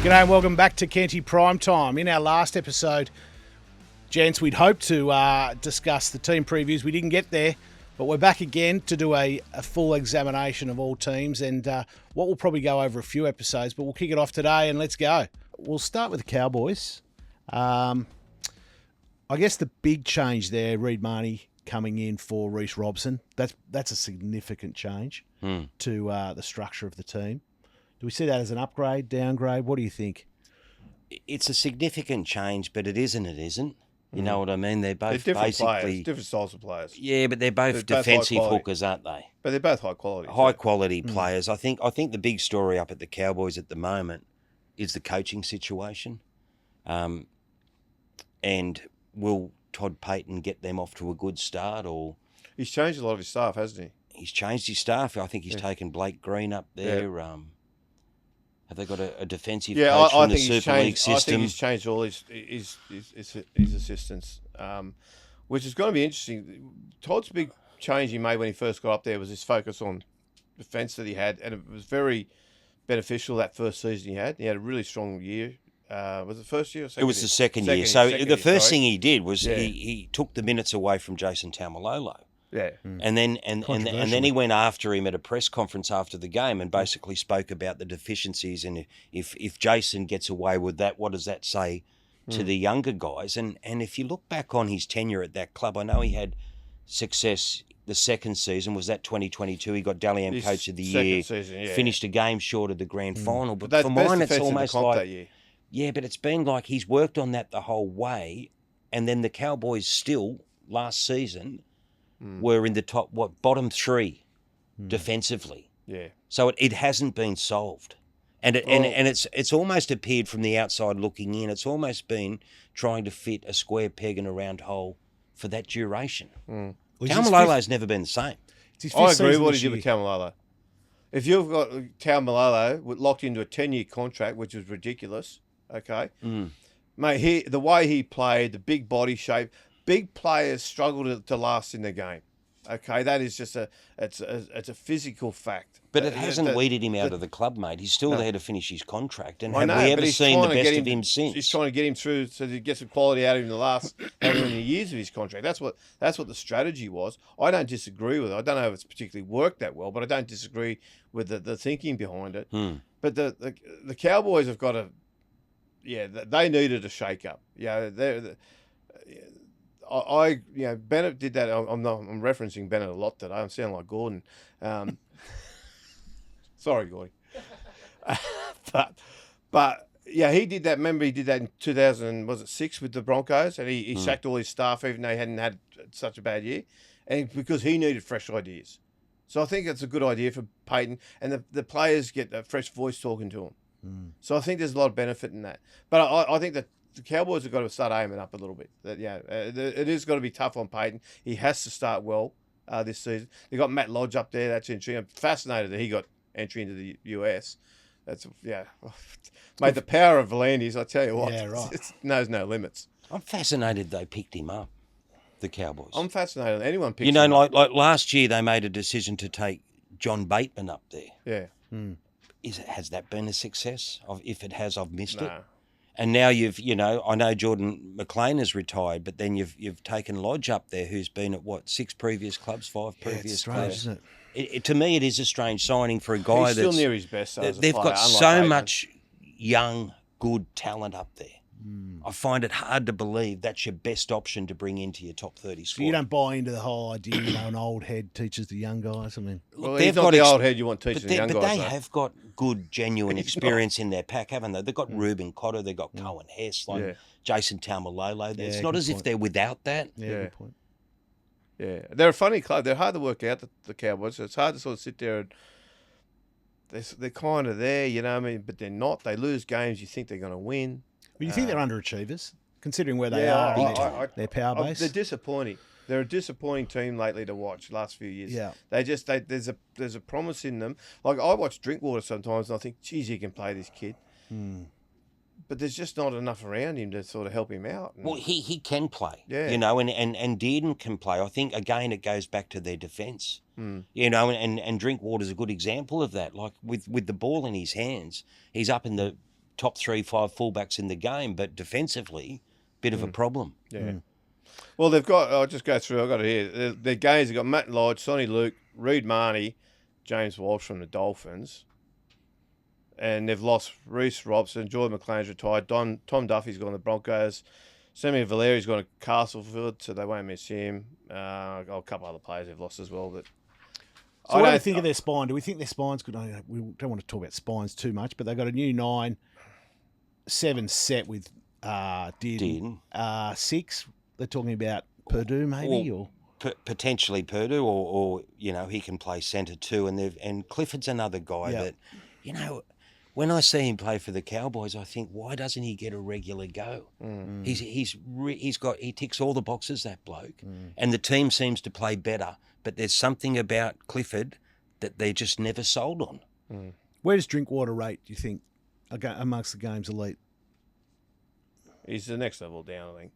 G'day and welcome back to Kenty Primetime. In our last episode, gents, we'd hoped to discuss the team previews. We didn't get there, but we're back again to do a full examination of all teams and what we'll probably go over a few episodes, but we'll kick it off today and let's go. We'll start with the Cowboys. I guess the big change there, Reid Marnie coming in for Reece Robson. That's a significant change to the structure of the team. Do we see that as an upgrade, downgrade? What do you think? It's a significant change, but it isn't. You know what I mean? They're both different basically players, different styles of players. Yeah, but they're both defensive hookers, aren't they? But they're both high quality. High quality players. I think the big story up at the Cowboys at the moment is the coaching situation. And will Todd Payton get them off to a good start? Or he's changed a lot of his staff, hasn't he? He's changed his staff. I think he's taken Blake Green up there. Yeah. Have they got a defensive coach from the Super League system? I think he's changed all his assistants, which is going to be interesting. Todd's big change he made when he first got up there was his focus on defence that he had, and it was very beneficial that first season he had. He had a really strong year. Was it the first year or second year? It was the second year. So the first thing he did was he took the minutes away from Jason Taumalolo. Yeah, and then he went after him at a press conference after the game and basically spoke about the deficiencies and if Jason gets away with that, what does that say to the younger guys? And if you look back on his tenure at that club, I know he had success. The second season was that 2022. He got Dally M Coach of the Year. Season, finished a game short of the grand final. But that's for mine, it's almost almost like that year. Yeah, but it's been like he's worked on that the whole way, and then the Cowboys still last season were in the bottom three defensively. Yeah. So it hasn't been solved, and it's almost appeared from the outside looking in. It's almost been trying to fit a square peg in a round hole for that duration. Taumalolo's never been the same. I agree with what he did with Taumalolo. If you've got Taumalolo locked into a 10-year contract, which is ridiculous, okay, mate, the way he played, the big body shape. Big players struggle to last in the game. Okay, that is just it's a physical fact. But it hasn't weeded him out of the club, mate. He's still there to finish his contract. And have we ever seen the best of him since? He's trying to get him through so that he gets some quality out of him the last how many years of his contract. That's what the strategy was. I don't disagree with it. I don't know if it's particularly worked that well, but I don't disagree with the thinking behind it. But the Cowboys have got they needed a shake-up. Yeah, Bennett did that. I'm referencing Bennett a lot today. I'm sounding like Gordon. Sorry, Gordy. but he did that. Remember, he did that in 2006 with the Broncos, and he sacked all his staff, even though he hadn't had such a bad year, and because he needed fresh ideas. So I think it's a good idea for Payton, and the players get a fresh voice talking to them. So I think there's a lot of benefit in that. But I think that the Cowboys have got to start aiming up a little bit. It is going to be tough on Payton. He has to start well this season. They've got Matt Lodge up there. That's entry. I'm fascinated that he got entry into the US. That's mate. The power of Volandis, I tell you what, it knows no limits. I'm fascinated they picked him up, the Cowboys. I'm fascinated. Anyone picks him up. like last year they made a decision to take John Bateman up there. Yeah. Has that been a success? If it has, I've missed it. And now I know Jordan McLean has retired, but then you've taken Lodge up there, who's been at 6 previous clubs, 5 previous clubs. Isn't it? To me, it is a strange signing for a guy He's still near his best. They've got so much young, good talent up there. I find it hard to believe that's your best option to bring into your top 30 squad. So you don't buy into the whole idea, an old head teaches the young guys. I mean, well, he's not the old head you want teaching the young guys. But they have got good, genuine experience in their pack, haven't they? They've got Ruben Cotter, they've got Cohen Hess, Jason Taumalolo. It's not as if they're without that. Yeah, good point. Yeah, they're a funny club. They're hard to work out, the Cowboys. So it's hard to sort of sit there and they're kind of there, you know what I mean? But they're not. They lose games you think they're going to win. But you think they're underachievers, considering where they are? Their power base. They're disappointing. They're a disappointing team lately to watch. Last few years, there's a promise in them. Like I watch Drinkwater sometimes, and I think, geez, he can play this kid. But there's just not enough around him to sort of help him out. Well, he can play, and Dearden can play. I think, again, it goes back to their defence, and Drinkwater's a good example of that. Like, with the ball in his hands, he's up in the top 3-5 fullbacks in the game, but defensively, bit of a problem. Yeah. Well, they've got. I'll just go through. I've got it here. Their games. They've got Matt Lodge, Sonny Luke, Reid Marnie, James Walsh from the Dolphins, and they've lost Reece Robson, Jordan McLean's retired, Tom Duffy's gone to the Broncos, Sammy Valeri's gone to Castleford, so they won't miss him. A couple other players they've lost as well, but. So what do we think of their spine? Do we think their spine's good? We don't want to talk about spines too much, but they've got a new 9-7 set with Din. 6. They're talking about Purdue maybe, or potentially Purdue, or he can play centre too. And Clifford's another guy that, when I see him play for the Cowboys, I think, why doesn't he get a regular go? He ticks all the boxes, that bloke, and the team seems to play better. But there's something about Clifford that they're just never sold on. Where does Drinkwater rate, do you think, amongst the game's elite? He's the next level down, I think.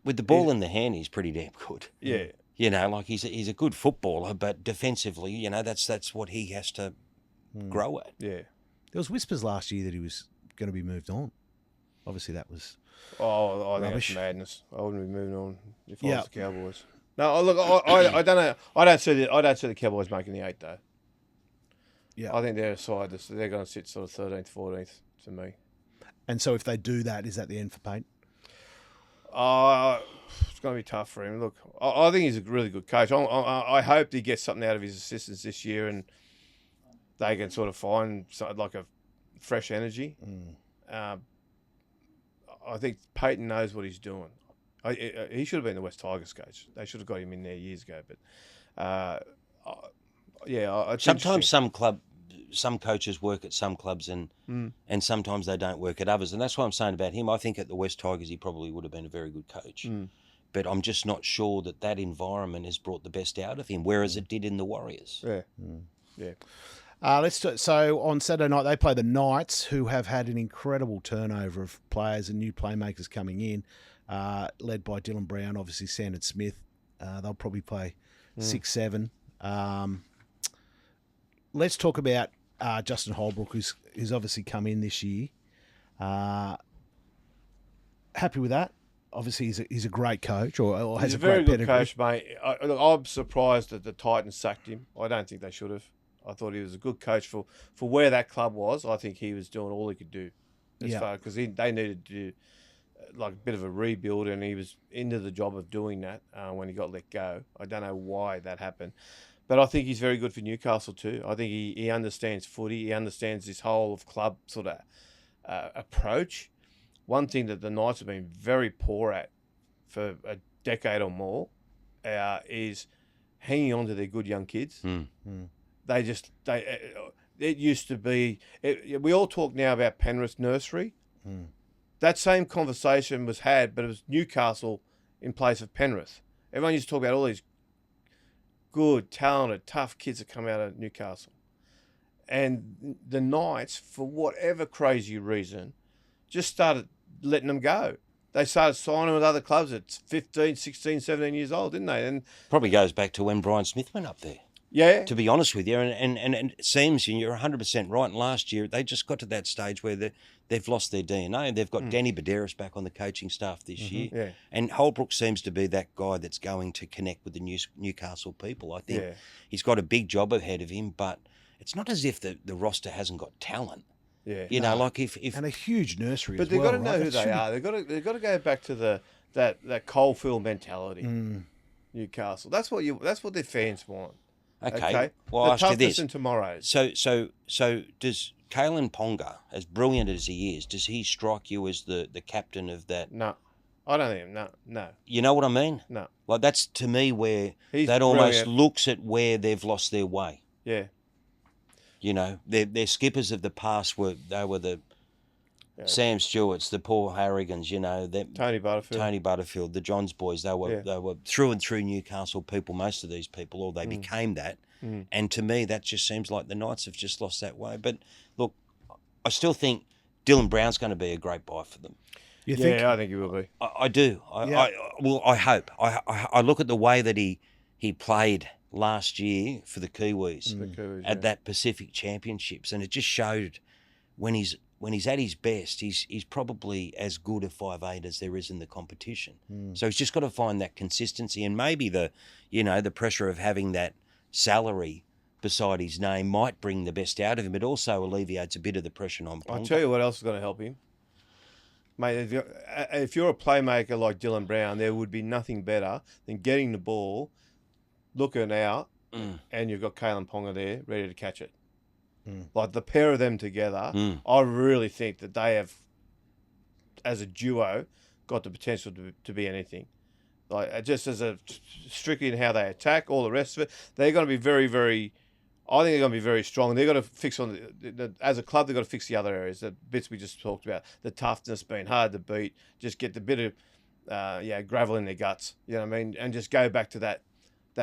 With the ball in the hand, he's pretty damn good. Yeah. He's a good footballer, but defensively, that's what he has to grow at. Yeah. There was whispers last year that he was going to be moved on. Obviously, that was I think rubbish. it's madness. I wouldn't be moving on if I was the Cowboys. No, look, I don't know. I don't see the Cowboys making the 8 though. Yeah, I think they're a side. They're going to sit sort of 13th, 14th to me. And so, if they do that, is that the end for Payne? It's going to be tough for him. Look, I think he's a really good coach. I hope he gets something out of his assistants this year, and they can sort of find like a fresh energy. I think Payton knows what he's doing. He should have been the West Tigers coach. They should have got him in there years ago. But sometimes some coaches work at some clubs and sometimes they don't work at others. And that's what I'm saying about him. I think at the West Tigers he probably would have been a very good coach. But I'm just not sure that environment has brought the best out of him, whereas it did in the Warriors. Yeah. So on Saturday night they play the Knights, who have had an incredible turnover of players and new playmakers coming in, led by Dylan Brown, obviously Sandon Smith. They'll probably play 6-7. Let's talk about Justin Holbrook, who's obviously come in this year. Happy with that? Obviously, he's a great coach, or has he's a very great good pedigree. coach, mate. I'm surprised that the Titans sacked him. I don't think they should have. I thought he was a good coach for where that club was. I think he was doing all he could do because they needed to do like a bit of a rebuild, and he was into the job of doing that when he got let go. I don't know why that happened, but I think he's very good for Newcastle too. I think he understands footy. He understands this whole of club sort of approach. One thing that the Knights have been very poor at for a decade or more is hanging on to their good young kids. It used to be. We all talk now about Penrith Nursery. That same conversation was had, but it was Newcastle in place of Penrith. Everyone used to talk about all these good, talented, tough kids that come out of Newcastle. And the Knights, for whatever crazy reason, just started letting them go. They started signing with other clubs at 15, 16, 17 years old, didn't they? And probably goes back to when Brian Smith went up there. Yeah. To be honest with you, and it seems, and you're 100% right, and last year they just got to that stage where they've lost their DNA. They've got Danny Baderas back on the coaching staff this year. Yeah. And Holbrook seems to be that guy that's going to connect with the Newcastle people. I think he's got a big job ahead of him, but it's not as if the roster hasn't got talent. Yeah. Like if and a huge nursery. But as they've well, got to know who they are. They've got to go back to that coalfield mentality. Newcastle. That's what their fans want. Okay. Well, the I'll ask you this. and tomorrows. So does Kalen Ponga, as brilliant as he is, does he strike you as the captain of that? No, I don't think. No. You know what I mean? No. Like that's to me where He's that almost brilliant. looks at where they've lost their way. Yeah. Their skippers of the past were the Sam Stewarts, the Paul Harrigans, Tony Butterfield, the Johns boys. They were through and through Newcastle people. Most of these people, or they became that. And to me, that just seems like the Knights have just lost that way. But look, I still think Dylan Brown's going to be a great buy for them. You think? Yeah, I think he will be. I do. I hope. I look at the way that he played last year for the Kiwis, at that Pacific Championships, and it just showed when he's when he's at his best, he's probably as good a 5'8" as there is in the competition. So he's just got to find that consistency, and maybe the pressure of having that salary beside his name might bring the best out of him. It also alleviates a bit of the pressure on Ponga. I'll tell you what else is going to help him. Mate, if you're a playmaker like Dylan Brown, there would be nothing better than getting the ball, looking out, and you've got Kalen Ponga there ready to catch it. Like the pair of them together, I really think that they have, as a duo, got the potential to be anything. Like just as a strictly in how they attack, all the rest of it, they're going to be very, very. I think they're going to be very strong. They've got to fix on as a club. They've got to fix the other areas, the bits we just talked about, the toughness, being hard to beat. Just get the bit of gravel in their guts. You know what I mean? And just go back to that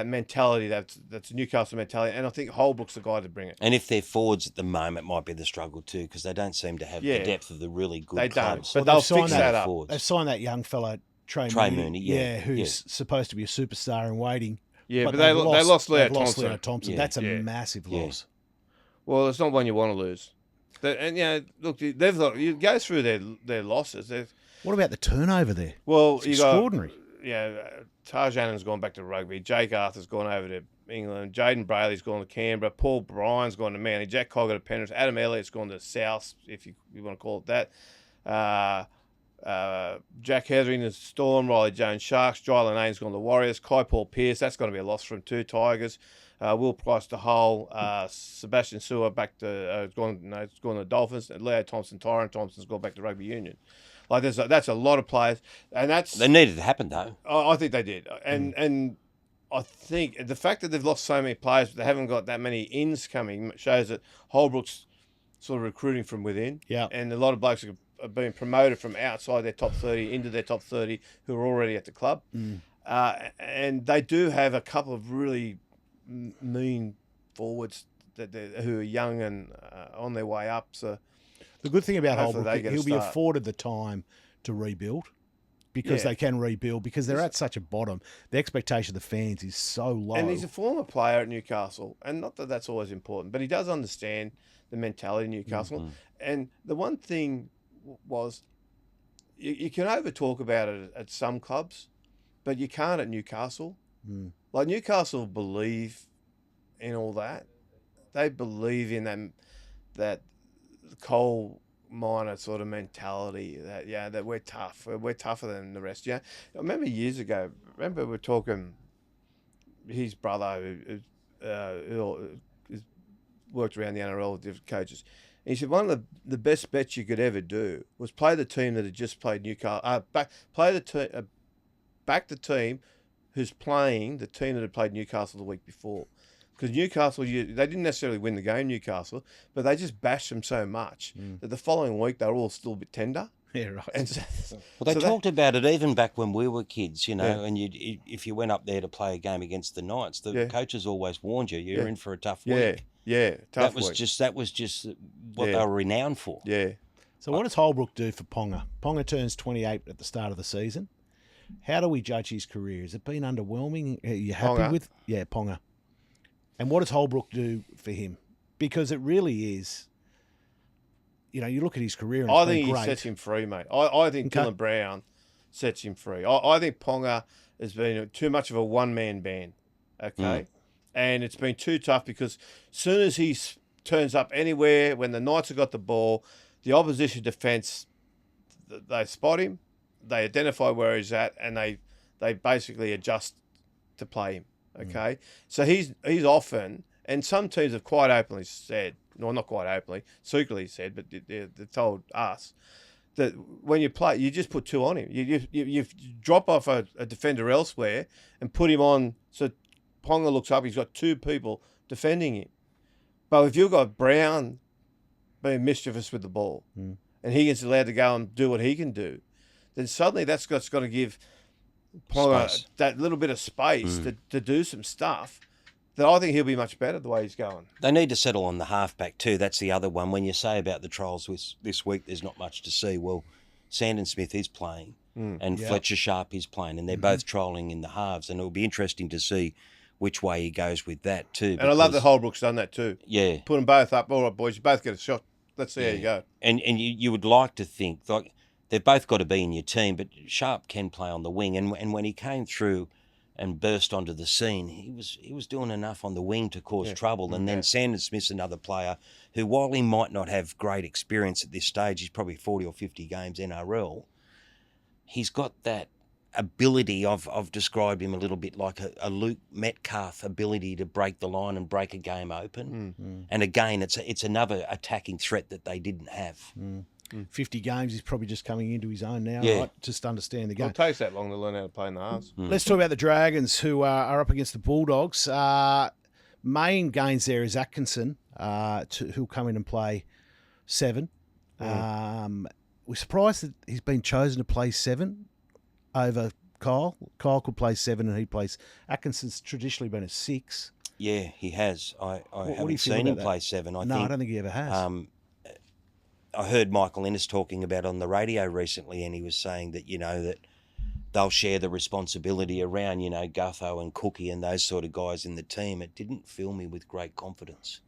mentality. That's Newcastle mentality. And I think Holbrook's the guy to bring it. And if they're forwards at the moment, might be the struggle too, because they don't seem to have the depth of the really good they clubs. Don't, but they'll fix that up. They've signed that young fella, Trey Mooney, who's supposed to be a superstar in waiting. Yeah, but they lost Leo Thompson. Yeah. That's a massive loss. Well, it's not one you want to lose. And look, you go through their losses. What about the turnover there? Well, it's extraordinary. Tarjan's gone back to rugby. Jake Arthur's gone over to England. Jaden Brayley's gone to Canberra. Paul Bryan's gone to Manly. Jack Cogger to Penrith. Adam Elliott's gone to South, if you want to call it that. Jack Hetherington to Storm. Riley Jones Sharks. Jylan Aiden's gone to Warriors. Kai Paul Pearce, that's going to be a loss from 2 Tigers. Will Price to Hull. Sebastian Sewer back to gone to Dolphins. And Leo Thompson, Tyron Thompson's gone back to Rugby Union. Like that's a lot of players, and they needed to happen though. I think they did, and I think the fact that they've lost so many players, but they haven't got that many ins coming, shows that Holbrook's sort of recruiting from within. Yeah, and a lot of blokes are being promoted from outside their top 30 into their top 30 who are already at the club, and they do have a couple of really mean forwards who are young and on their way up. So. The good thing about Holbrook, he'll be afforded the time to rebuild because they can rebuild because they're at such a bottom. The expectation of the fans is so low. And he's a former player at Newcastle, and not that that's always important, but he does understand the mentality of Newcastle. Mm-hmm. And the one thing was you can over-talk about it at some clubs, but you can't at Newcastle. Mm. Like Newcastle believe in all that. They believe in that coal miner sort of mentality that we're tough. We're tougher than the rest. Yeah, I remember years ago. We're talking. His brother who worked around the NRL with different coaches. And he said one of the best bets you could ever do was play the team that had just played Newcastle. Back the team who's playing the team that had played Newcastle the week before. Because Newcastle, they didn't necessarily win the game, Newcastle, but they just bashed them so much that the following week they were all still a bit tender. Yeah, right. And they talked about it even back when we were kids, and if you went up there to play a game against the Knights, the coaches always warned you're in for a tough week. Yeah, tough week. That was just what they were renowned for. Yeah. So what does Holbrook do for Ponga? Ponga turns 28 at the start of the season. How do we judge his career? Has it been underwhelming? Are you happy with? Yeah, Ponga. And what does Holbrook do for him? Because it really is, you look at his career and I think he sets him free, mate. I think Dylan Brown sets him free. I think Ponga has been too much of a one-man band, okay? And it's been too tough because as soon as he turns up anywhere, when the Knights have got the ball, the opposition defence, they spot him, they identify where he's at, and they basically adjust to play him. Okay, so he's often, and some teams have quite openly said, no, not quite openly, secretly said, but they told us that when you play, you just put 2 on him. You drop off a defender elsewhere and put him on. So Ponga looks up, he's got 2 people defending him. But if you've got Brown being mischievous with the ball and Higgins allowed to go and do what he can do, then suddenly that's got to give Ponga that little bit of space to do some stuff that I think he'll be much better the way he's going. They need to settle on the halfback too. That's the other one. When you say about the trials this week, there's not much to see. Well, Sandon Smith is playing and Fletcher Sharp is playing, and they're both trialling in the halves, and it'll be interesting to see which way he goes with that too. And I love that Holbrook's done that too. Yeah. Put them both up. All right, boys, you both get a shot. let's see how you go. And you would like to think like they've both got to be in your team, but Sharp can play on the wing. And when he came through and burst onto the scene, he was doing enough on the wing to cause trouble. And then Sandon Smith's another player who, while he might not have great experience at this stage, he's probably 40 or 50 games NRL, he's got that ability. I've described him a little bit like a Luke Metcalf ability to break the line and break a game open. And again, it's another attacking threat that they didn't have. 50 games, he's probably just coming into his own now, right? Just understand the game. It takes that long to learn how to play in the halves. Let's talk about the Dragons, who are up against the Bulldogs. Main gains there is Atkinson, who'll come in and play 7. We're surprised that he's been chosen to play 7 over Kyle. Kyle could play 7 and he plays. Atkinson's traditionally been a 6. Yeah, he has. I do you haven't feel seen him about play that? 7. I don't think he ever has. I heard Michael Ennis talking about on the radio recently, and he was saying that, that they'll share the responsibility around, Gutho and Cookie and those sort of guys in the team. It didn't fill me with great confidence,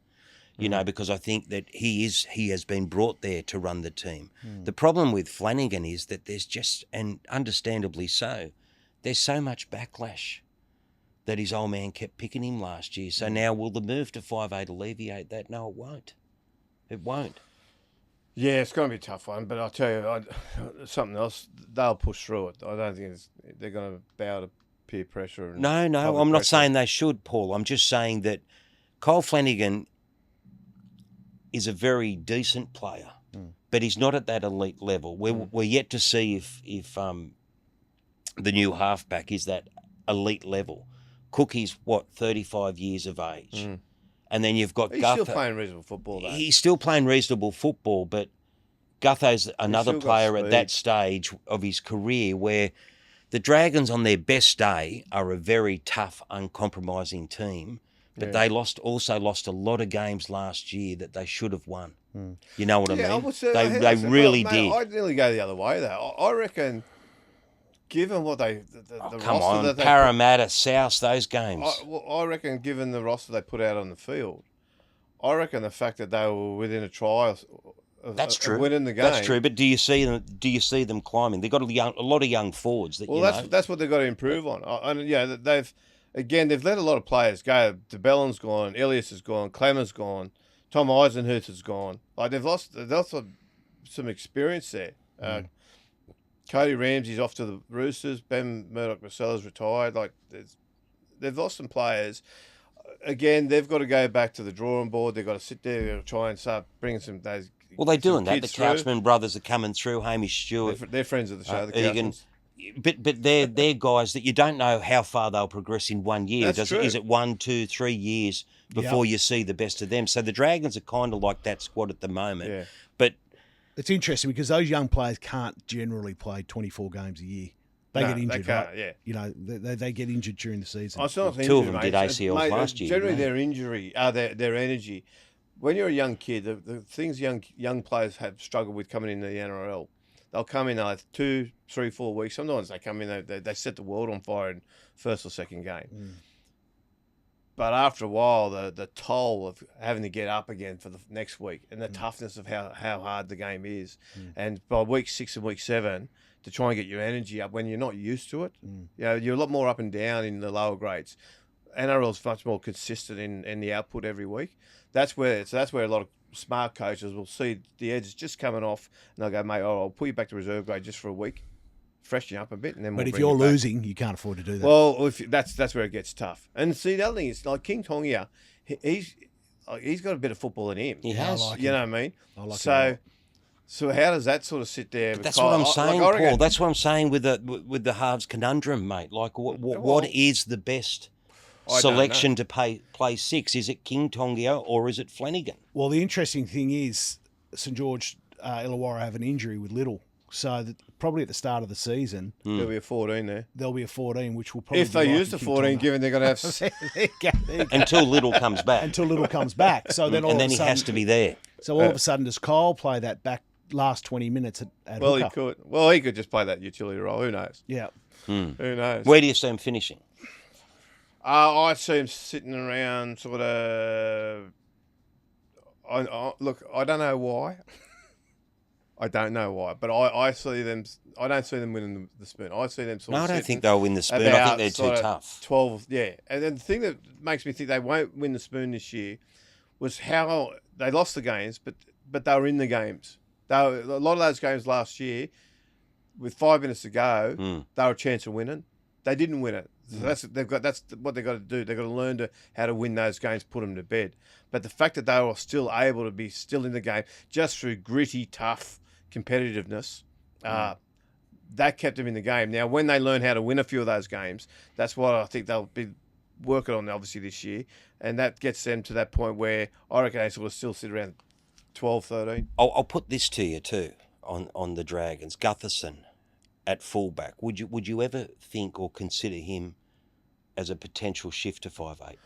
because I think that he has been brought there to run the team. The problem with Flanagan is that there's just, and understandably so, there's so much backlash that his old man kept picking him last year. So now will the move to 5'8" alleviate that? No, it won't. It won't. Yeah, it's going to be a tough one, but I'll tell you, something else, they'll push through it. I don't think they're going to bow to peer pressure. And No, I'm not saying they should, Paul. I'm just saying that Kyle Flanagan is a very decent player, but he's not at that elite level. We're yet to see if the new halfback is that elite level. Cookie's, 35 years of age. And then you've got Gutho. He's still playing reasonable football, though. He's still playing reasonable football, but Gutho's another player at that stage of his career where the Dragons on their best day are a very tough, uncompromising team, but they also lost a lot of games last year that they should have won. You know what I mean? They really did. I'd nearly go the other way, though. I reckon, given what the come roster on, that they Parramatta, South, those games. I reckon, given the roster they put out on the field, I reckon the fact that they were within a try of winning the game. That's true. But do you see them climbing? They've got a lot of young forwards. That's what they've got to improve on. They've let a lot of players go. DeBellin's gone, Elias has gone, Clemmer's gone, Tom Eisenhuth has gone. Like they've lost some experience there. Cody Ramsey's off to the Roosters. Ben Murdoch-Marcella's retired. Like they've lost some players. Again, they've got to go back to the drawing board. They've got to sit there and try and start bringing some those. Well, they're doing that. The Couchman brothers are coming through. Hamish Stewart. They're friends of the show. The Couchmans. But they're guys that you don't know how far they'll progress in 1 year. That's true. Is it 1, 2, 3 years before you see the best of them? So the Dragons are kind of like that squad at the moment. Yeah. But it's interesting because those young players can't generally play 24 games a year. They get injured, right? Yeah. They get injured during the season. Oh, it's not two of them did ACLs last year. Generally, their injury, their energy. When you're a young kid, the things young players have struggled with coming into the NRL, they'll come in 2, 3, 4 weeks. Sometimes they come in, they set the world on fire in first or second game. But after a while, the toll of having to get up again for the next week and the toughness of how hard the game is, and by week 6 and week 7, to try and get your energy up when you're not used to it, you're a lot more up and down in the lower grades. NRL's much more consistent in the output every week. That's where a lot of smart coaches will see the edges just coming off, and they'll go, mate, I'll put you back to reserve grade just for a week, freshen you up a bit, and then. But if you're losing, you can't afford to do that. Well, that's where it gets tough. And see, the other thing is, like King Tongia, he's got a bit of football in him. He has. You know what I mean? I like him. So how does that sort of sit there? That's what I'm saying, Paul. That's what I'm saying with the halves conundrum, mate. Like, what is the best selection to play 6? Is it King Tongia or is it Flanagan? Well, the interesting thing is St George Illawarra have an injury with Little. So probably at the start of the season, there'll be a 14 there. There'll be a 14, which will probably if they use the 14, given they're going to have until Little comes back. So then he has to be there. So all of a sudden, does Kyle play that back last 20 minutes at Well, hooker? he could. Well, he could just play that utility role. Who knows? Yeah. Who knows? Where do you see him finishing? I see him sitting around sort of. look, I don't know why. I don't know why, but I see them. I don't see them winning the spoon. I see them sort of. No, I don't think they'll win the spoon. I think they're too tough. 12, yeah. And then the thing that makes me think they won't win the spoon this year was how they lost the games, but they were in the games. A lot of those games last year, with 5 minutes to go, they were a chance of winning. They didn't win it. So that's what they've got to do. They've got to learn how to win those games, put them to bed. But the fact that they were still able to be still in the game just through gritty, tough competitiveness, that kept them in the game. Now, when they learn how to win a few of those games, that's what I think they'll be working on, obviously, this year. And that gets them to that point where I reckon they sort of still sit around 12, 13. I'll put this to you too on the Dragons. Gutherson at fullback. Would you ever think or consider him as a potential shift to 5'8"?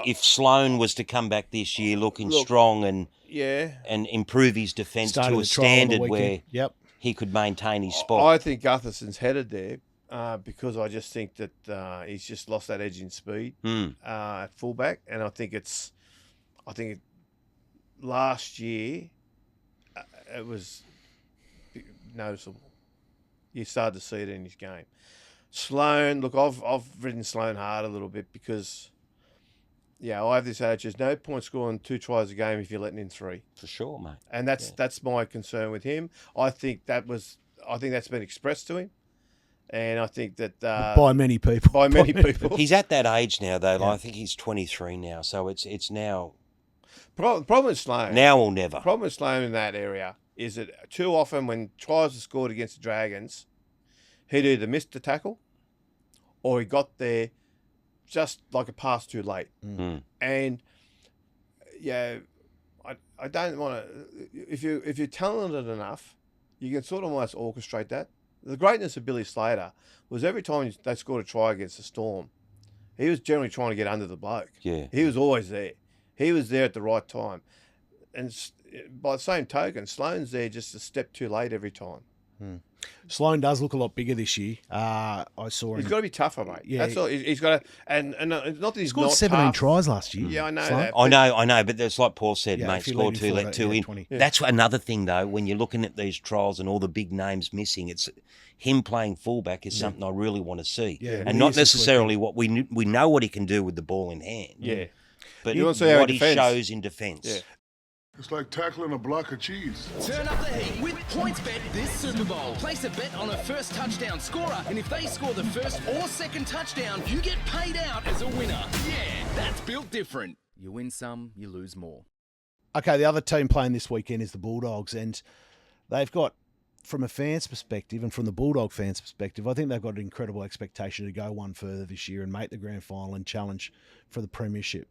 If Sloan was to come back this year looking strong and improve his defence to a standard where he could maintain his spot. I think Gutherson's headed there because I just think that he's just lost that edge in speed at fullback, and I think last year it was noticeable. You started to see it in his game. Sloan, look, I've ridden Sloan hard a little bit because, I have this attitude. There's no point scoring 2 tries a game if you're letting in 3. For sure, mate. And that's my concern with him. I think that's been expressed to him, and I think that by many people. By many people. He's at that age now, though. Like, I think he's 23 now, so it's now. Problem with Sloan. Now or never. Problem with Sloan in that area is that too often when tries are scored against the Dragons, he'd either missed the tackle or he got there just like a pass too late. And I don't want to. If you're talented enough, you can sort of almost orchestrate that. The greatness of Billy Slater was every time they scored a try against the Storm, he was generally trying to get under the bloke. Yeah, he was always there. He was there at the right time, and by the same token, Sloan's there just a step too late every time. Sloan does look a lot bigger this year. I saw him. He's got to be tougher, mate. Yeah, that's all. He's got to, and not that he's scored not 17 tough. tries last year. Yeah, I know Sloan. that. I know, but it's like Paul said, mate. Score two in. 20. Yeah. That's another thing, though. When you're looking at these trials and all the big names missing, it's him playing fullback is something I really want to see, and not necessarily what we know what he can do with the ball in hand. Yeah, but what he shows in defence. Yeah. It's like tackling a block of cheese. Turn up the heat with PointsBet this Super Bowl. Place a bet on a first touchdown scorer, and if they score the first or second touchdown, you get paid out as a winner. Yeah, that's built different. You win some, you lose more. Okay, the other team playing this weekend is the Bulldogs, and they've got, from a fan's perspective and from the Bulldog fans' perspective, I think they've got an incredible expectation to go one further this year and make the grand final and challenge for the premiership.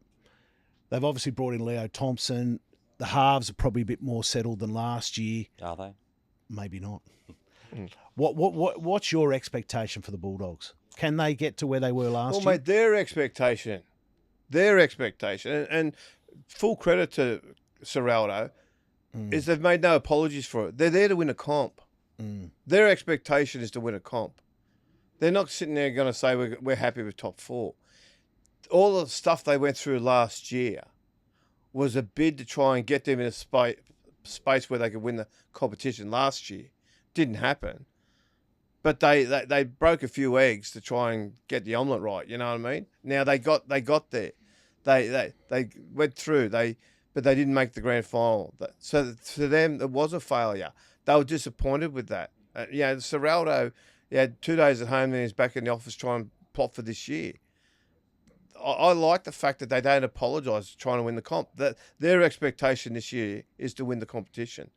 They've obviously brought in Leo Thompson. The halves are probably a bit more settled than last year. Are they? Maybe not. What's your expectation for the Bulldogs? Can they get to where they were last year? Well, mate, their expectation, and full credit to Serraldo, is they've made no apologies for it. They're there to win a comp. Their expectation is to win a comp. They're not sitting there going to say we're happy with top 4. All the stuff they went through last year was a bid to try and get them in a space where they could win the competition last year. Didn't happen. But they broke a few eggs to try and get the omelette right, you know what I mean? Now they got there. They went through, but they didn't make the grand final. So to them it was a failure. They were disappointed with that. Serraldo, he had 2 days at home and he's back in the office trying to plot for this year. I like the fact that they don't apologise for trying to win the comp. That their expectation this year is to win the competition.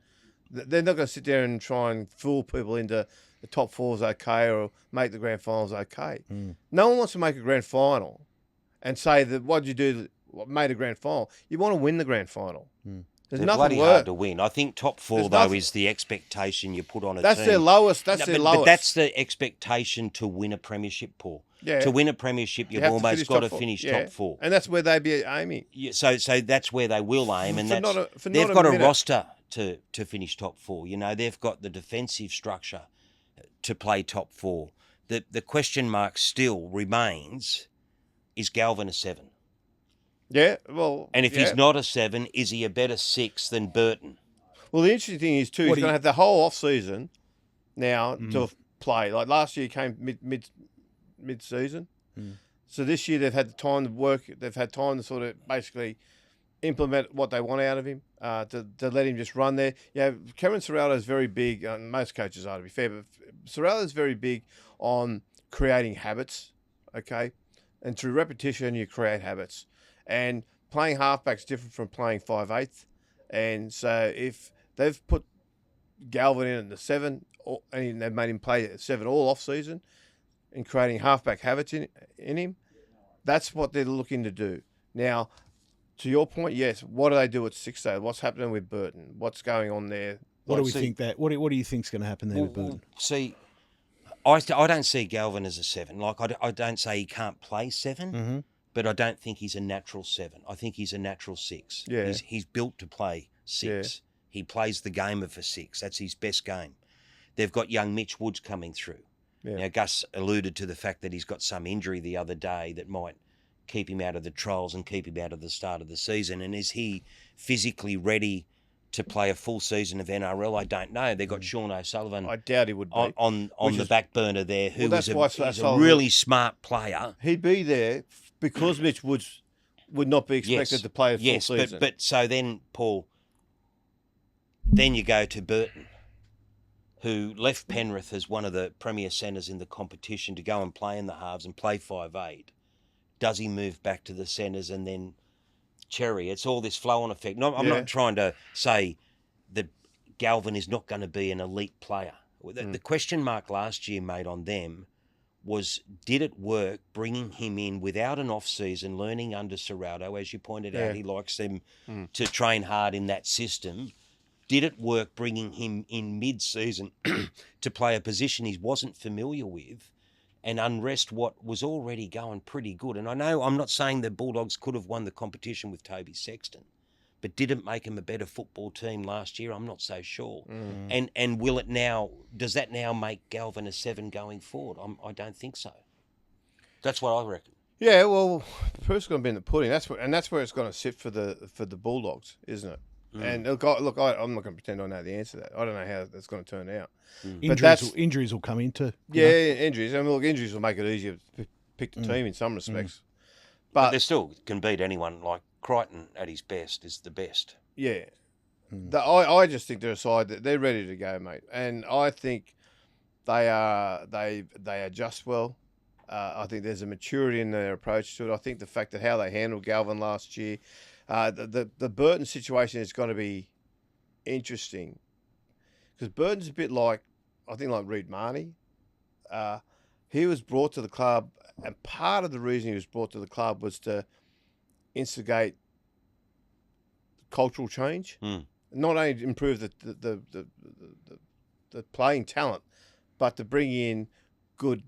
They're not going to sit there and try and fool people into the top 4 is okay or make the grand finals okay. No one wants to make a grand final and say that what did you do what made a grand final. You want to win the grand final. There's They're nothing bloody worse. hard to win. I think top 4 though is the expectation you put on a That's team. their lowest. That's their lowest. But that's the expectation to win a premiership, Paul. Yeah. To win a premiership, you've almost got to finish top 4. And that's where they'd be aiming. Yeah, so that's where they will aim, and they've got a roster to finish top 4. You know, they've got the defensive structure to play top 4. The question mark still remains: is Galvin a 7? Yeah, well... And if he's not a 7, is he a better 6 than Burton? Well, the interesting thing is, too, he's going to have the whole off-season now to play. Like last year, he came mid-season. So this year, they've had the time to work. They've had time to sort of basically implement what they want out of him, to let him just run there. Yeah, Cameron Serraldo is very big. Most coaches are, to be fair, but Serraldo is very big on creating habits, okay? And through repetition, you create habits. And playing halfback's different from playing 5/8. And so if they've put Galvin in at the 7, and they've made him play at 7 all off-season, and creating halfback habits in him, that's what they're looking to do. Now, to your point, yes, what do they do at 6 though? What's happening with Burton? What's going on there? What do we think that? What do you think's going to happen there with Burton? See, I don't see Galvin as a 7. Like I don't say he can't play 7, but I don't think he's a natural 7. I think he's a natural 6. Yeah. He's built to play 6. Yeah. He plays the game of a 6. That's his best game. They've got young Mitch Woods coming through. Yeah. Now, Gus alluded to the fact that he's got some injury the other day that might keep him out of the trials and keep him out of the start of the season. And is he physically ready to play a full season of NRL? I don't know. They've got Sean O'Sullivan. I doubt he would be. On the back burner there, who well, is a really smart player. He'd be there because Mitch Woods would not be expected to play a full season. But so then, Paul, then you go to Burton, who left Penrith as one of the premier centres in the competition to go and play in the halves and play 5/8. Does he move back to the centres and then Cherry? It's all this flow-on effect. No, I'm not trying to say that Galvin is not going to be an elite player. The question mark last year made on them was, did it work bringing him in without an off-season, learning under Serraldo? As you pointed out, he likes them to train hard in that system. Did it work bringing him in mid-season to play a position he wasn't familiar with and unrest what was already going pretty good? And I know I'm not saying the Bulldogs could have won the competition with Toby Sexton, but did it make him a better football team last year? I'm not so sure. And will it now? Does that now make Galvin a 7 going forward? I don't think so. That's what I reckon. Yeah, well, the proof's going to be in the pudding. That's where it's going to sit for the Bulldogs, isn't it? And look, I'm not going to pretend I know the answer to that. I don't know how that's going to turn out. Injuries will come into. Injuries. I mean, look, injuries will make it easier to pick the team in some respects. But they still can beat anyone. Like Crichton at his best is the best. Yeah. I just think they're a side that they're ready to go, mate. And I think they adjust well. I think there's a maturity in their approach to it. I think the fact that how they handled Galvin last year, the Burton situation is going to be interesting because Burton's a bit like, I think, like Reid Marnie. He was brought to the club, and part of the reason he was brought to the club was to instigate cultural change, not only improve the playing talent, but to bring in good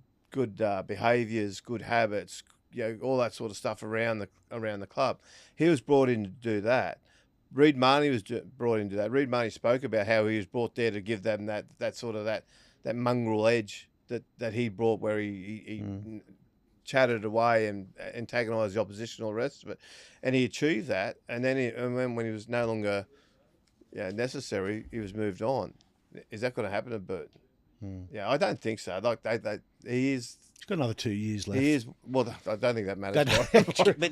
behaviours, good habits, all that sort of stuff around the club. He was brought in to do that. Reid Marnie was brought in to do that. Reid Marnie spoke about how he was brought there to give them that sort of that mongrel edge that he brought, where he chatted away and antagonised the opposition, all the rest of it, and he achieved that. And then when he was no longer necessary, he was moved on. Is that going to happen to Burton? Yeah, I don't think so. Like he is. He's got another 2 years left. He is. Well, I don't think that matters.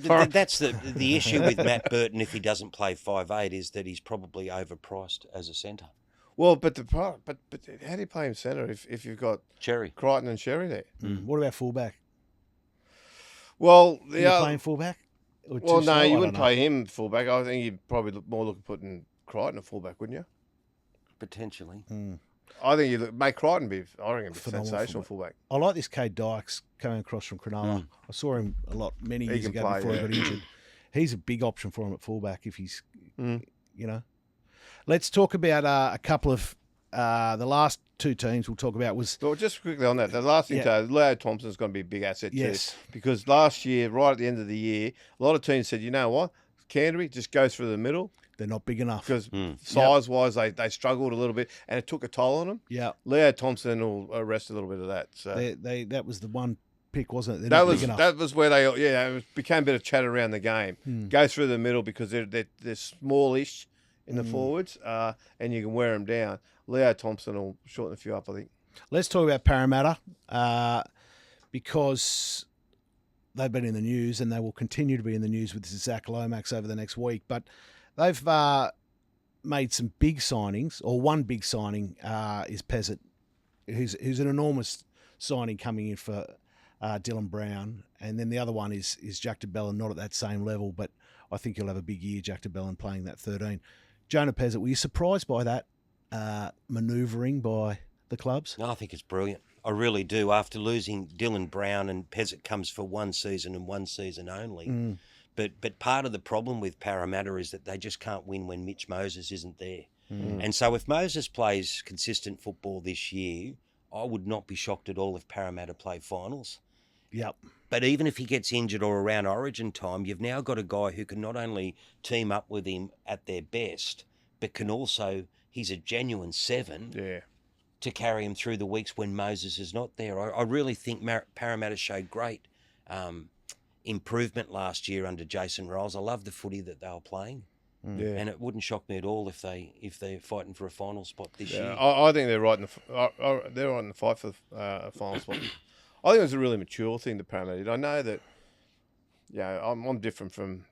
But that's the issue with Matt Burton if he doesn't play 5'8" is that he's probably overpriced as a centre. Well, but how do you play him centre if you've got Cherry, Crichton and Cherry there? What about fullback? Well, are you playing fullback? Well, no, you wouldn't play him fullback. I think you'd probably look at putting Crichton at fullback, wouldn't you? Potentially. I think you make Crichton be sensational fullback. I like this Cade Dykes coming across from Cronulla. I saw him a lot many years ago before he got injured. He's a big option for him at fullback if he's, Let's talk about a couple of the last two teams we'll talk about was... Well, just quickly on that, the last thing, Leo Thompson's going to be a big asset too. Because last year, right at the end of the year, a lot of teams said, you know what, Canterbury, just go through the middle. They're not big enough. Because size-wise, they struggled a little bit, and it took a toll on them. Yeah. Leo Thompson will arrest a little bit of that. So that was the one pick, wasn't it? That was where it became a bit of chat around the game. Go through the middle because they're smallish in the forwards, and you can wear them down. Leo Thompson will shorten a few up, I think. Let's talk about Parramatta because they've been in the news and they will continue to be in the news with Zach Lomax over the next week. But they've made some big signings, or one big signing is Pezzett, who's an enormous signing coming in for Dylan Brown. And then the other one is Jack DeBellin, not at that same level, but I think he'll have a big year, Jack DeBellin, playing that 13. Jonah Pezzett, were you surprised by that manoeuvring by the clubs? No, I think it's brilliant. I really do. After losing Dylan Brown, and Pezzett comes for one season and one season only. But part of the problem with Parramatta is that they just can't win when Mitch Moses isn't there. And so if Moses plays consistent football this year, I would not be shocked at all if Parramatta play finals. Yep. But even if he gets injured or around Origin time, you've now got a guy who can not only team up with him at their best, but can also, he's a genuine 7 to carry him through the weeks when Moses is not there. I really think Parramatta showed great improvement last year under Jason Riles. I love the footy that they were playing. And it wouldn't shock me at all if they're fighting for a final spot this year. I think they're right in the fight for a final spot. I think it was a really mature thing the Parramatta did. I know that, I'm different from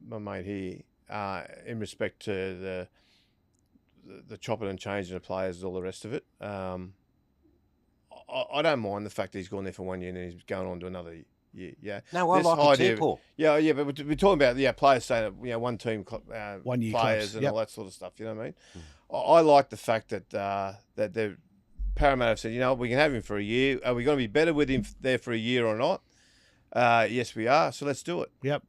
my mate here in respect to the chopping and changing of players and all the rest of it. I don't mind the fact that he's gone there for 1 year and then he's going on to another year. Yeah. No, I like it too, Paul. Yeah, but we're talking about players saying that one team 1 year players clubs. and all that sort of stuff. You know what I mean? I like the fact that that the Parramatta have said, we can have him for a year. Are we going to be better with him there for a year or not? Yes, we are. So let's do it. Yep.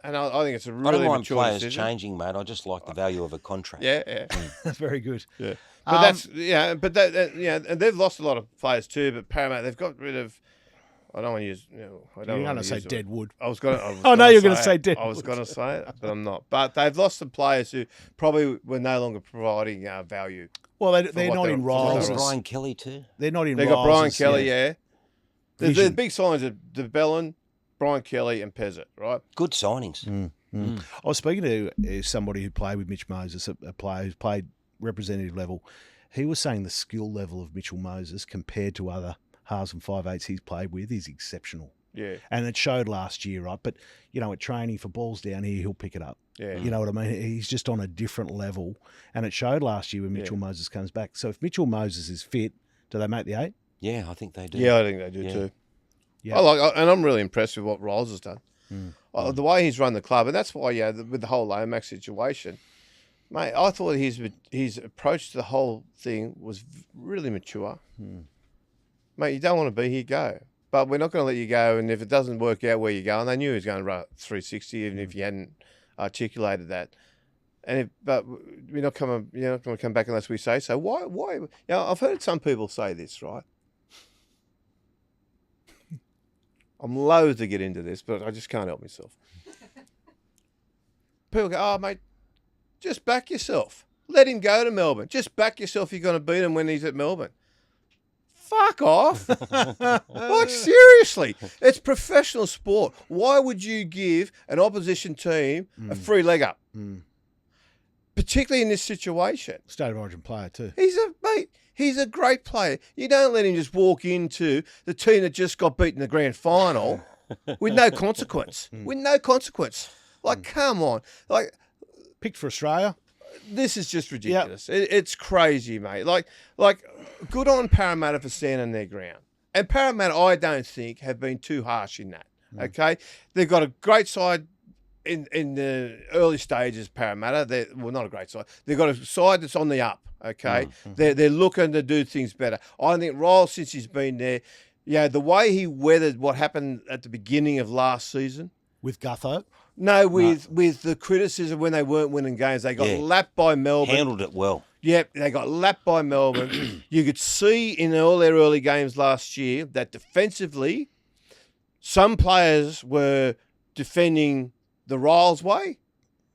And I think it's a really I don't mind mature players decision. changing, mate. I just like the value of a contract. Yeah. Very good. Yeah. But and they've lost a lot of players too. But Parramatta, they've got rid of. I don't want to use. I don't You're going want to say Deadwood. I was going. Oh no, you're going to say Deadwood. I was going to say it, but I'm not. But they've lost some players who probably were no longer providing value. Well, they're not in Riles. Brian Kelly too. They're not in. They got Brian Kelly. Yeah. The big signs are DeBellin, Brian Kelly, and Pezzett. Right. Good signings. I was speaking to somebody who played with Mitch Moses, a player who's played representative level. He was saying the skill level of Mitchell Moses compared to other halves and 5/8 he's played with is exceptional. Yeah. And it showed last year, right? But, at training for balls down here, he'll pick it up. Yeah. You know what I mean? He's just on a different level. And it showed last year when Mitchell Moses comes back. So if Mitchell Moses is fit, do they make the 8? Yeah, I think they do. Yeah, I think they do too. Yeah. And I'm really impressed with what Riles has done. The way he's run the club, and that's why, with the whole Lomax situation, mate, I thought his approach to the whole thing was really mature. Mate, you don't want to be here, go. But we're not going to let you go, and if it doesn't work out where you're going, they knew he was going to run 360, even if you hadn't articulated that. But we're not going to come back unless we say so. Why? I've heard some people say this, right? I'm loath to get into this, but I just can't help myself. People go, oh, mate, just back yourself. Let him go to Melbourne. Just back yourself. You're going to beat him when he's at Melbourne. Fuck off. Like, seriously. It's professional sport. Why would you give an opposition team a free leg up? Particularly in this situation. State of Origin player too. He's a great player. You don't let him just walk into the team that just got beaten in the grand final with no consequence. With no consequence. Like, come on. Like, picked for Australia. This is just ridiculous. It's crazy, mate. Like, good on Parramatta for standing their ground. And Parramatta, I don't think, have been too harsh in that. Okay, they've got a great side in the early stages. Parramatta, not a great side. They've got a side that's on the up. Okay, they're looking to do things better. I think Riles, since he's been there, the way he weathered what happened at the beginning of last season with Gutho. No, with the criticism when they weren't winning games. They got lapped by Melbourne. Handled it well. Yep, they got lapped by Melbourne. You could see in all their early games last year that defensively, some players were defending the Riles way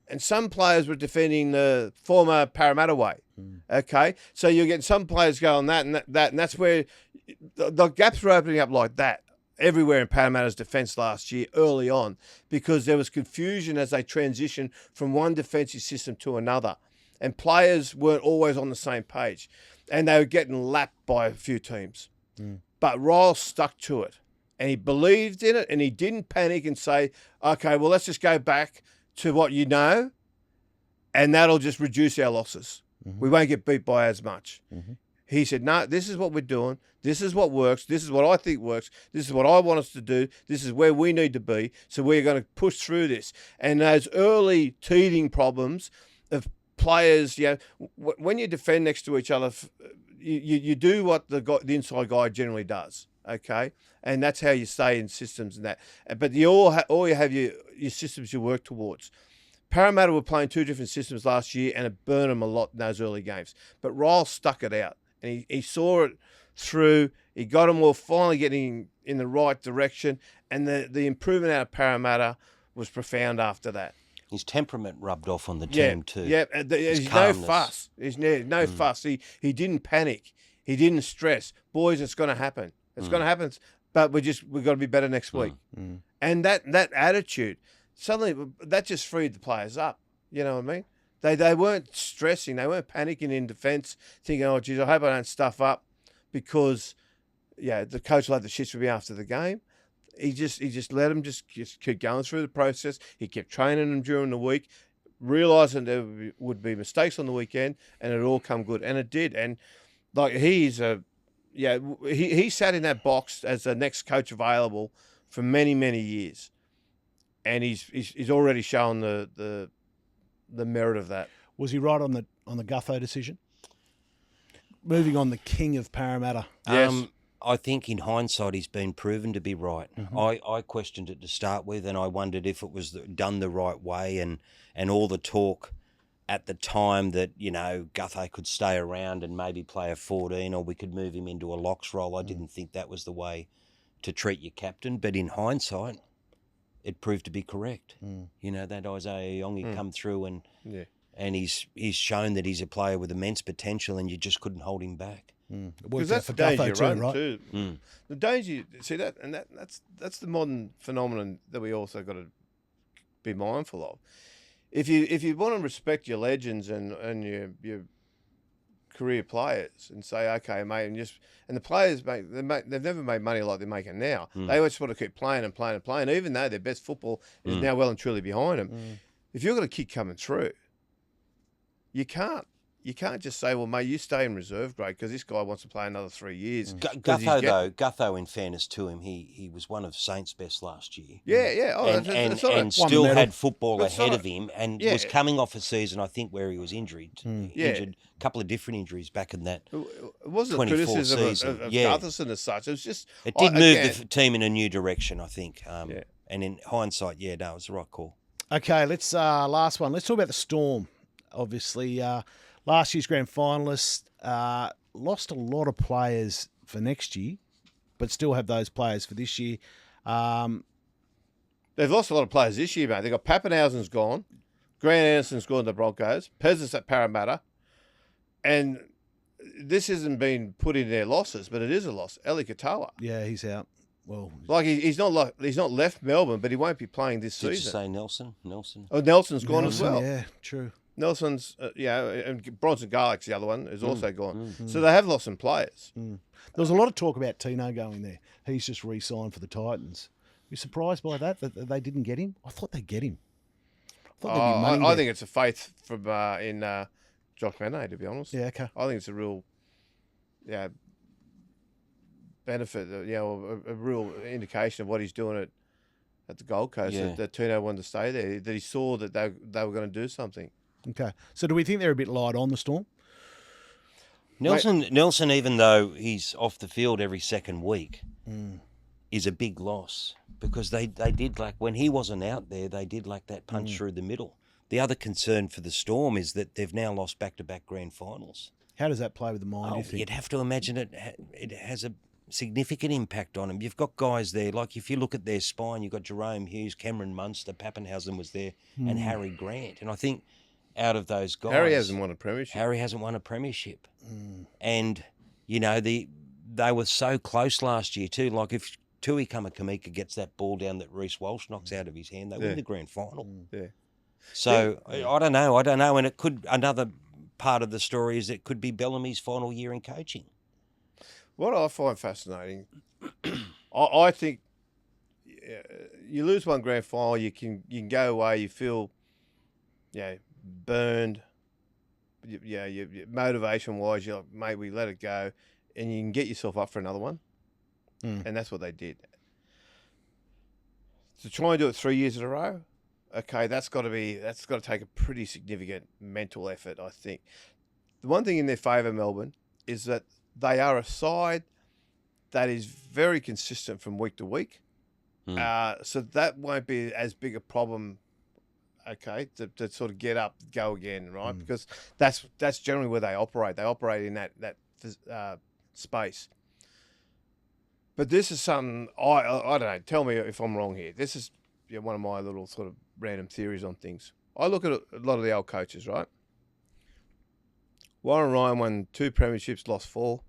and some players were defending the former Parramatta way. Okay? So you're getting some players going that, and that's where the gaps were opening up like that. everywhere in Parramatta's defence last year early on, because there was confusion as they transitioned from one defensive system to another, and players weren't always on the same page, and they were getting lapped by a few teams. But Riles stuck to it, and he believed in it, and he didn't panic and say, okay, well, let's just go back to what you know, and that'll just reduce our losses. We won't get beat by as much. He said, no, this is what we're doing. This is what works. This is what I think works. This is what I want us to do. This is where we need to be. So we're going to push through this. And those early teething problems of players, when you defend next to each other, you do what the inside guy generally does, okay? And that's how you stay in systems and that. But you all you have your systems you work towards. Parramatta were playing two different systems last year, and it burned them a lot in those early games. But Riles stuck it out, and he saw it through. He got them all finally getting in the right direction, and the improvement out of Parramatta was profound after that. His temperament rubbed off on the team too. Yeah, there's no fuss. There's no fuss. He didn't panic. He didn't stress. Boys, it's going to happen. It's going to happen, but we've got to be better next week. And that attitude, suddenly that just freed the players up. You know what I mean? They weren't stressing. They weren't panicking in defence, thinking, oh, geez, I hope I don't stuff up, because, the coach will have the shits with me after the game. He just let them just keep going through the process. He kept training them during the week, realising there would be mistakes on the weekend, and it all come good. And it did. And, he sat in that box as the next coach available for many, many years. And he's already shown the merit of that. Was he right on the Gutho decision? Moving on, the king of Parramatta. Yes. I think in hindsight he's been proven to be right. I questioned it to start with, and I wondered if it was done the right way, and all the talk at the time that, Gutho could stay around and maybe play a 14, or we could move him into a locks role. I didn't think that was the way to treat your captain, but in hindsight, it proved to be correct. That Isaiah Yongi come through and he's shown that he's a player with immense potential, and you just couldn't hold him back. Because that's the danger you run too. The danger, see that, and that's the modern phenomenon that we also got to be mindful of. If you want to respect your legends and your career players, and say, okay, mate, and the players they've never made money like they're making now. They just want to keep playing and playing and playing, even though their best football is now well and truly behind them. If you've got a kid coming through, you can't just say, well, mate, you stay in reserve grade because this guy wants to play another 3 years. Gutho, in fairness to him, he was one of Saints' best last year. Yeah. Oh, and still had football ahead of him, and was coming off a season, I think, where he was injured. Injured, a couple of different injuries back in that. It wasn't a criticism of Gutherson as such. It was just it did move the team in a new direction, I think. And in hindsight, it was the right call. Okay, let's last one. Let's talk about the Storm. Obviously, last year's grand finalists lost a lot of players for next year, but still have those players for this year. They've lost a lot of players this year, mate. They've got Pappenhausen's gone, Grant Anderson's gone to the Broncos, Pez's at Parramatta, and this hasn't been put in their losses, but it is a loss. Eli Katoa. Yeah, he's out. Well, he's not left Melbourne, but he won't be playing this season. Did you say Nelson? Oh, Nelson's gone as well. Yeah, true. Nelson's, and Bronson Garlick's the other one, is also gone. So they have lost some players. There was a lot of talk about Tino going there. He's just re-signed for the Titans. You surprised by that they didn't get him? I thought they'd get him. I think it's a faith from in Jock Manet, to be honest. Yeah, okay. I think it's a real, benefit, a real indication of what he's doing at the Gold Coast. That Tino wanted to stay there. That he saw that they were going to do something. Okay. So do we think they're a bit light on the Storm? Nelson, even though he's off the field every second week, is a big loss, because they did when he wasn't out there, they did that punch through the middle. The other concern for the Storm is that they've now lost back-to-back grand finals. How does that play with the mind, you think? You'd have to imagine it has a significant impact on them. You've got guys there, if you look at their spine, you've got Jerome Hughes, Cameron Munster, Pappenhausen was there, and Harry Grant. And I think out of those guys, Harry hasn't won a premiership. And, they were so close last year too. If Tui Kamika gets that ball down that Reece Walsh knocks out of his hand, they win the grand final. Yeah. So I don't know, and it could, another part of the story is it could be Bellamy's final year in coaching. What I find fascinating, I think you lose one grand final, you can go away, you feel, burned. Motivation wise, you're like, mate, we let it go, and you can get yourself up for another one, and that's what they did. To try and do it 3 years in a row, okay, that's got to take a pretty significant mental effort, I think. The one thing in their favour, Melbourne, is that they are a side that is very consistent from week to week. So that won't be as big a problem, okay, to sort of get up, go again, right? Because that's generally where they operate. They operate in that space. But this is something, I don't know, tell me if I'm wrong here. This is one of my little sort of random theories on things. I look at a lot of the old coaches, right? Warren Ryan won 2 premierships, lost 4.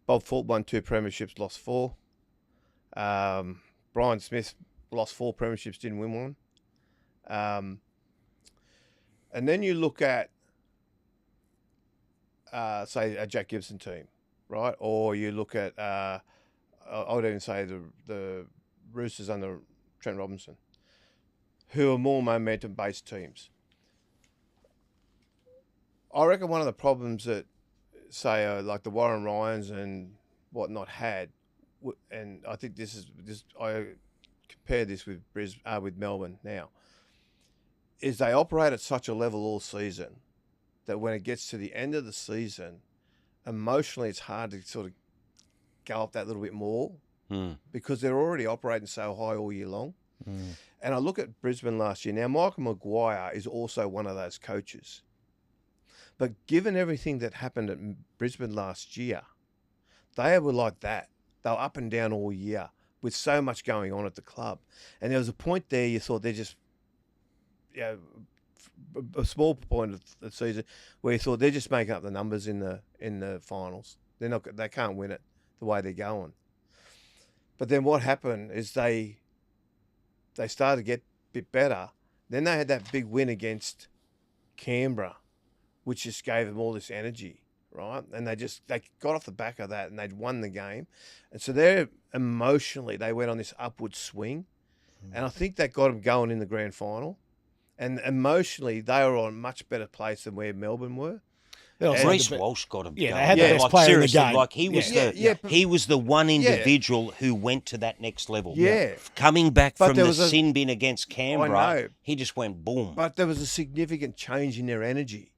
Bob Fulton won 2 premierships, lost 4. Brian Smith lost 4 premierships, didn't win one. And then you look at, say, a Jack Gibson team, right? Or you look at, I would even say the Roosters under Trent Robinson, who are more momentum-based teams. I reckon one of the problems that, say, like the Warren Ryans and whatnot had, and I think I compare this with Melbourne now, is they operate at such a level all season that when it gets to the end of the season, emotionally it's hard to sort of go up that little bit more because they're already operating so high all year long. And I look at Brisbane last year. Now, Michael Maguire is also one of those coaches. But given everything that happened at Brisbane last year, they were like that. They were up and down all year with so much going on at the club. And there was a point there you thought they're just, a small point of the season where you thought they're just making up the numbers in the finals. They can't win it the way they're going. But then what happened is they started to get a bit better. Then they had that big win against Canberra, which just gave them all this energy, right? And they got off the back of that and they'd won the game. And so they went on this upward swing. And I think that got them going in the grand final. And emotionally, they were on a much better place than where Melbourne were. Reece Walsh got him. Yeah, going. they had the best player in the game. Like he was the one individual who went to that next level. Yeah. Coming back from the sin bin against Canberra, he just went boom. But there was a significant change in their energy.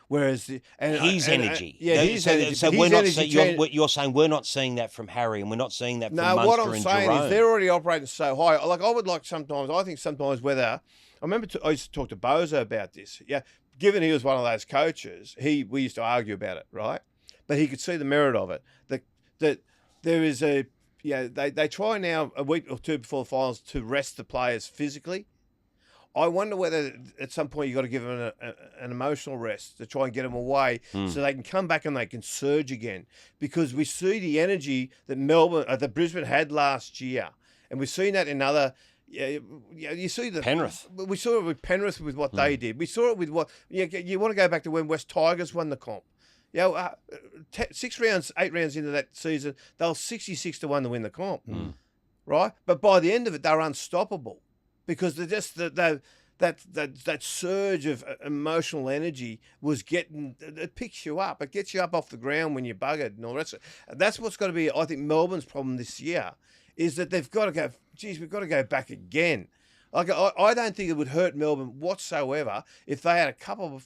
Whereas his energy. So we're not saying you're saying we're not seeing that from Harry, and we're not seeing that from Munster and Jerome. No, what I'm saying is they're already operating so high. Like I think sometimes whether I remember I used to talk to Bozo about this. Yeah, given he was one of those coaches, we used to argue about it, right? But he could see the merit of it. That there is they try now a week or two before the finals to rest the players physically. I wonder whether at some point you've got to give them an emotional rest to try and get them away so they can come back and they can surge again. Because we see the energy that Brisbane had last year, and we've seen that in other. You see the Penrith. We saw it with Penrith with what they did. We saw it with what you want to go back to when West Tigers won the comp. 8 rounds into that season, they were 66-1 to win the comp, right? But by the end of it, they were unstoppable. Because they're just that surge of emotional energy was it picks you up. It gets you up off the ground when you're buggered and all that. That's what's got to be, I think, Melbourne's problem this year is that they've got to go, we've got to go back again. Like I don't think it would hurt Melbourne whatsoever if they had a couple of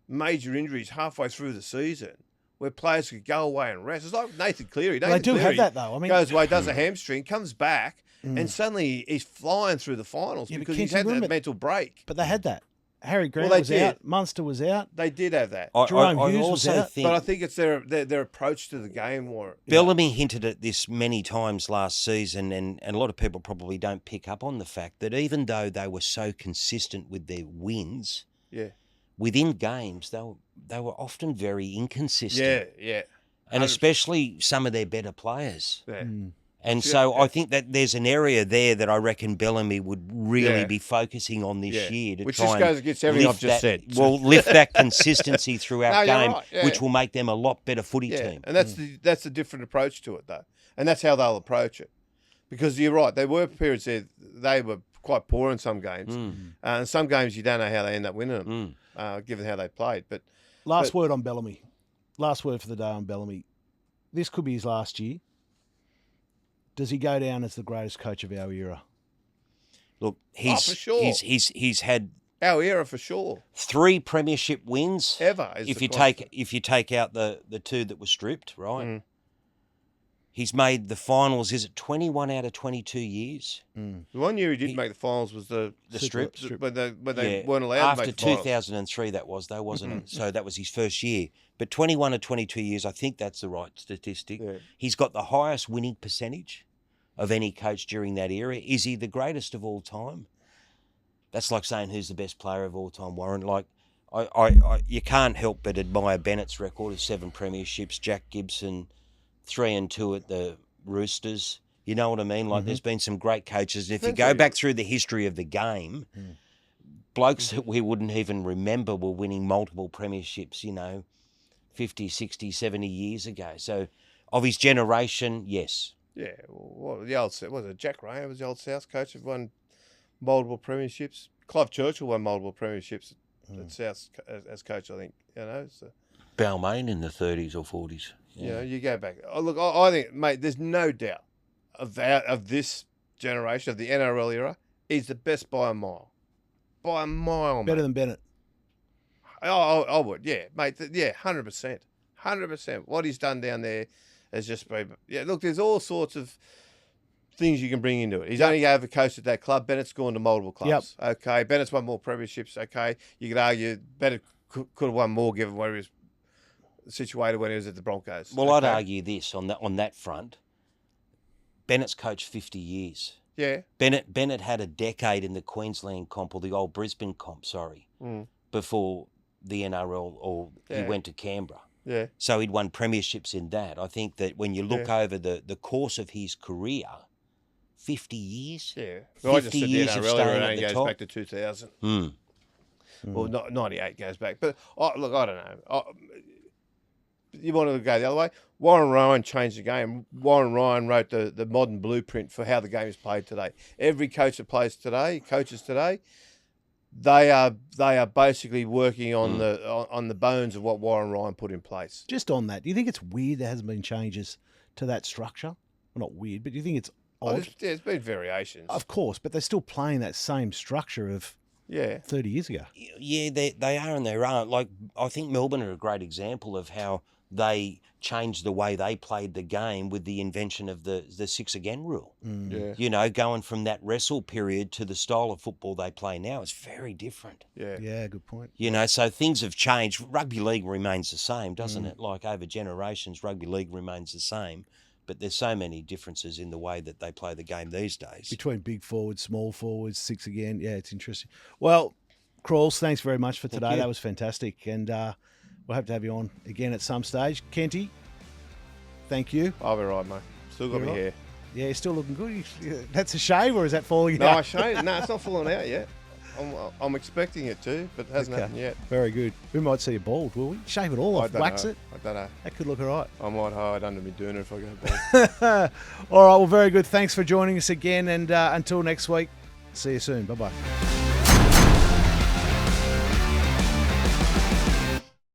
major injuries halfway through the season where players could go away and rest. It's like Nathan Cleary. They do have that, though. I mean, goes away, does a hamstring, comes back, and suddenly he's flying through the finals because he's had that mental break. But they had that. Harry Grant was out. Munster was out. They did have that. Jerome Hughes was out. But I think it's their approach to the game more. Bellamy hinted at this many times last season, and a lot of people probably don't pick up on the fact that even though they were so consistent with their wins, within games they were often very inconsistent. Yeah. And especially some of their better players. Yeah. And so I think that there's an area there that I reckon Bellamy would really be focusing on this year to which try just and goes against everything I've just said. Well, lift that consistency throughout No, you're game, right, yeah. which will make them a lot better footy team. And that's the different approach to it, though. And that's how they'll approach it. Because you're right, there were periods there they were quite poor in some games. And some games you don't know how they end up winning them, given how they played. But Last word on Bellamy. Last word for the day on Bellamy. This could be his last year. Does he go down as the greatest coach of our era? Look, for sure. he's had our era for sure. 3 premiership wins Ever. If you take out the 2 that were stripped, right? He's made the finals. Is it 21 out of 22 years? The one year he did make the finals was the strip. when they weren't allowed to after make the finals. 2003. That was though, wasn't it? So that was his first year. But 21 or 22 years, I think that's the right statistic. Yeah. He's got the highest winning percentage of any coach during that era. Is he the greatest of all time? That's like saying who's the best player of all time, Warren. Like, you can't help but admire Bennett's record of 7 premierships, Jack Gibson 3 and 2 at the Roosters. You know what I mean? Like, there's been some great coaches. And if you go back through the history of the game, blokes that we wouldn't even remember were winning multiple premierships, 50, 60, 70 years ago. So, of his generation, yes. Yeah, well, the old was it Jack Rayner was the old South coach who won multiple premierships. Clive Churchill won multiple premierships at South as coach, I think. So. Balmain in the 30s or 40s. Yeah. You go back. Oh, look, I think, mate, there's no doubt of this generation of the NRL era. He's the best by a mile. By a mile, Better mate. than Bennett. I would, yeah, mate. 100%. 100%. What he's done down there has just been... Yeah, look, there's all sorts of things you can bring into it. He's only ever coached at that club. Bennett's gone to multiple clubs. Yep. Okay, Bennett's won more premierships. Okay, you could argue Bennett could have won more given where he was situated when he was at the Broncos. Well, I'd argue this on that front. Bennett's coached 50 years. Yeah. Bennett had a decade in the Queensland comp, or the old Brisbane comp, before the NRL, or he went to Canberra. Yeah. So he'd won premierships in that. I think that when you look over the course of his career, 50 years. Yeah. 50 years of staying at the goes top. back to 2000. Well, 98 goes back. But, look, I don't know. You want to go the other way? Warren Ryan changed the game. Warren Ryan wrote the modern blueprint for how the game is played today. Every coach that plays today, coaches today, they are basically working on the bones of what Warren Ryan put in place. Just on that, do you think it's weird there hasn't been changes to that structure? Well, not weird, but do you think it's odd? There's been variations. Of course, but they're still playing that same structure of 30 years ago. Yeah, they are and they aren't. Like, I think Melbourne are a great example of how they changed the way they played the game with the invention of the 6 again rule. Yeah. Going from that wrestle period to the style of football they play now is very different. Yeah, good point. So things have changed. Rugby league remains the same, doesn't it? Like, over generations, rugby league remains the same. But there's so many differences in the way that they play the game these days. Between big forwards, small forwards, 6 again. Yeah, it's interesting. Well, Crawls, thanks very much for today. That was fantastic. And we'll have to have you on again at some stage. Kenty, thank you. I'll be right, mate. Still got me hair. Yeah, you're still looking good. That's a shave, or is that falling No, out? I shaved. No, it's not falling out yet. I'm expecting it to, but it hasn't happened yet. Very good. We might see you bald, will we? Shave it all off, wax it. I don't know. That could look all right. I might hide under my doona if I go bald. All right, well, very good. Thanks for joining us again, and until next week, see you soon. Bye-bye.